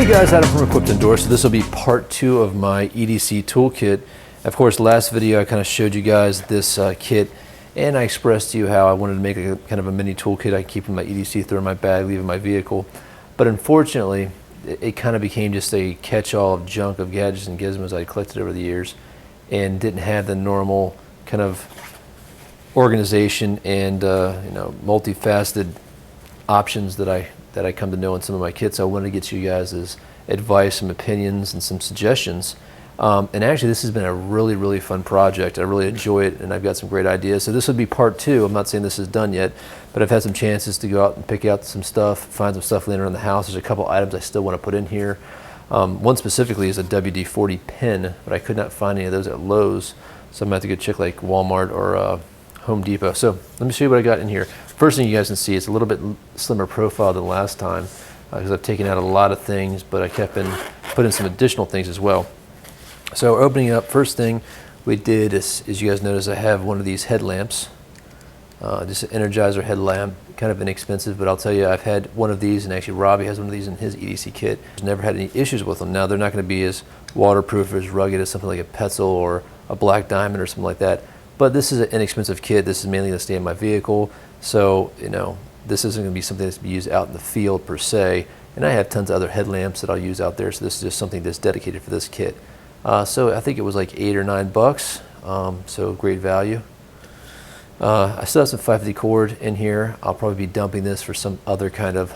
Hey guys, Adam from Equipped Indoors. So this will be part 2 of my EDC Tool Kit. Of course, last video I kind of showed you guys this kit, and I expressed to you how I wanted to make a kind of a mini tool kit I keep in my EDC, throw in my bag, leave in my vehicle. But unfortunately, it kind of became just a catch-all of junk of gadgets and gizmos I collected over the years, and didn't have the normal kind of organization and multifaceted options that I come to know in some of my kits. I wanted to get you guys' advice, some opinions, and some suggestions. And actually, this has been a really fun project. I really enjoy it, and I've got some great ideas. So this would be part 2. I'm not saying this is done yet, but I've had some chances to go out and pick out some stuff, find some stuff laying around the house. There's a couple items I still want to put in here. One specifically is a WD-40 pen, but I could not find any of those at Lowe's, so I'm going to have to go check like Walmart or Home Depot. So let me show you what I got in here. First thing you guys can see, it's a little bit slimmer profile than last time because I've taken out a lot of things, but I kept put in some additional things as well. So opening up, first thing we did is you guys notice I have one of these headlamps, just an Energizer headlamp, kind of inexpensive, but I'll tell you, I've had one of these, and actually Robbie has one of these in his EDC kit. He's never had any issues with them. Now they're not going to be as waterproof or as rugged as something like a Petzl or a Black Diamond or something like that, but this is an inexpensive kit. This is mainly going to stay in my vehicle, so this isn't going to be something that's to be used out in the field per se, and I have tons of other headlamps that I'll use out there, so this is just something that's dedicated for this kit. So I think it was like $8 or $9, so great value. I still have some 550 cord in here. I'll probably be dumping this for some other kind of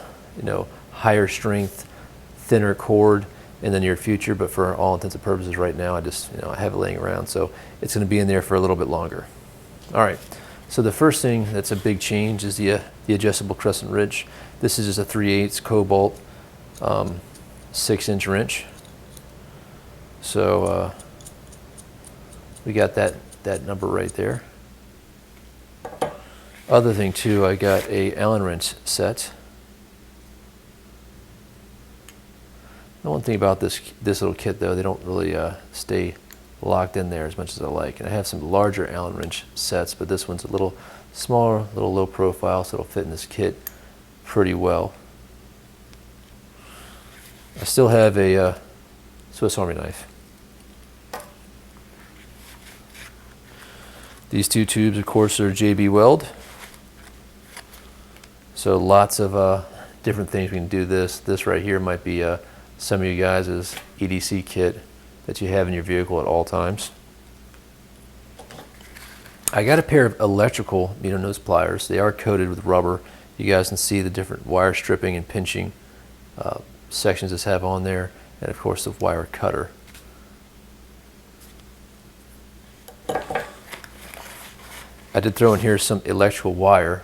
higher strength, thinner cord in the near future, but for all intents and purposes right now I just I have it laying around, so it's going to be in there for a little bit longer. Alright, so the first thing that's a big change is the adjustable crescent wrench. This is just a 3/8 cobalt 6-inch wrench. So we got that number right there. Other thing too, I got a Allen wrench set. The one thing about this little kit though, they don't really stay locked in there as much as I like. And I have some larger Allen wrench sets, but this one's a little smaller, a little low profile, so it'll fit in this kit pretty well. I still have a Swiss Army knife. These two tubes, of course, are JB Weld. So lots of different things we can do this. This right here might be some of you guys' EDC kit that you have in your vehicle at all times. I got a pair of electrical needle nose pliers. They are coated with rubber. You guys can see the different wire stripping and pinching sections this have on there, and of course the wire cutter. I did throw in here some electrical wire.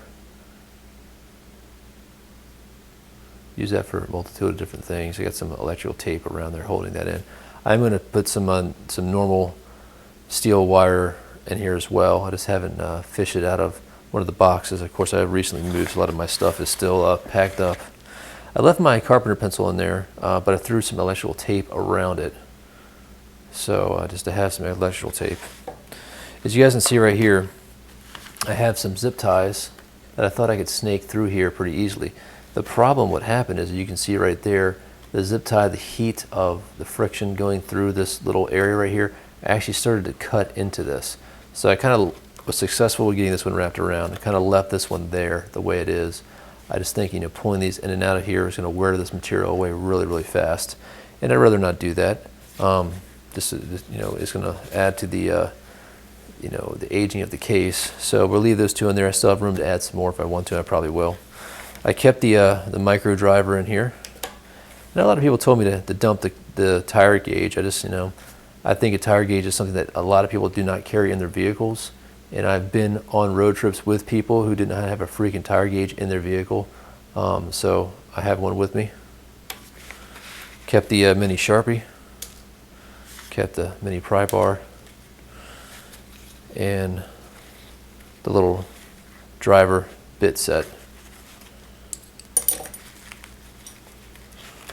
Use that for a multitude of different things. I got some electrical tape around there holding that in. I'm going to put some normal steel wire in here as well. I just haven't fished it out of one of the boxes. Of course, I have recently moved, so a lot of my stuff is still packed up. I left my carpenter pencil in there, but I threw some electrical tape around it. So just to have some electrical tape. As you guys can see right here, I have some zip ties that I thought I could snake through here pretty easily. The problem, what happened is, you can see right there, the zip tie, the heat of the friction going through this little area right here actually started to cut into this. So I kind of was successful with getting this one wrapped around. I kind of left this one there the way it is. I just think pulling these in and out of here is going to wear this material away really fast, and I'd rather not do that. It's going to add to the the aging of the case. So we'll leave those two in there. I still have room to add some more if I want to, and I probably will. I kept the micro driver in here. Now, a lot of people told me to dump the tire gauge. I think a tire gauge is something that a lot of people do not carry in their vehicles. And I've been on road trips with people who did not have a freaking tire gauge in their vehicle. So I have one with me. Kept the mini Sharpie. Kept the mini pry bar. And the little driver bit set.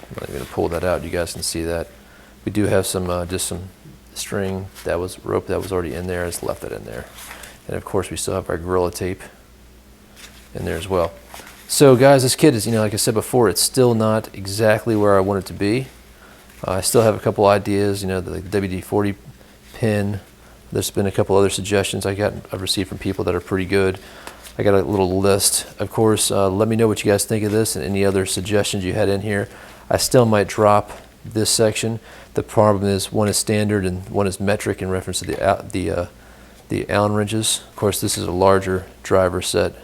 I'm not even going to pull that out. You guys can see that. We do have some just some string that was rope that was already in there. I just left that in there. And of course we still have our Gorilla tape in there as well. So guys, this kit is, like I said before, it's still not exactly where I want it to be. I still have a couple ideas, you know, the WD-40 pin. There's been a couple other suggestions I've received from people that are pretty good. I got a little list. Of course, let me know what you guys think of this and any other suggestions you had in here. I still might drop this section. The problem is one is standard and one is metric in reference to the Allen wrenches. Of course, this is a larger driver set,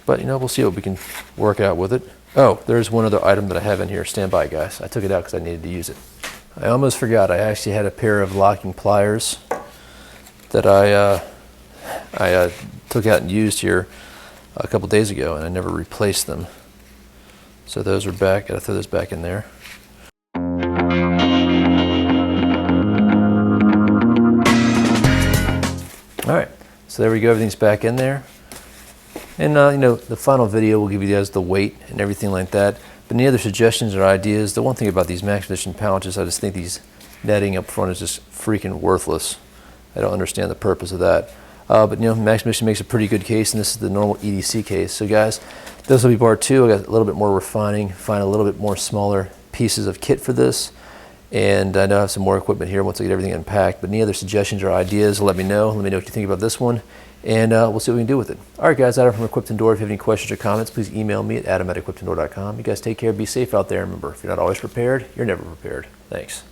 but you know, we'll see what we can work out with it. Oh, there's one other item that I have in here. Stand by, guys. I took it out because I needed to use it. I almost forgot. I actually had a pair of locking pliers that I took out and used here a couple days ago, and I never replaced them. So those are back. Gotta throw those back in there. All right, so there we go. Everything's back in there. And you know, the final video will give you guys the weight and everything like that. But any other suggestions or ideas? The one thing about these Maxpedition pouches, I just think these netting up front is just freaking worthless. I don't understand the purpose of that. But you know, Maxpedition makes a pretty good case, and this is the normal EDC case. So guys, this will be part 2. I got a little bit more refining, find a little bit more smaller pieces of kit for this. And I know I have some more equipment here once I get everything unpacked. But any other suggestions or ideas, let me know. Let me know what you think about this one. And we'll see what we can do with it. All right, guys, Adam from Equipped Indoor. If you have any questions or comments, please email me at adam@equippedindoor.com. You guys take care. Be safe out there. Remember, if you're not always prepared, you're never prepared. Thanks.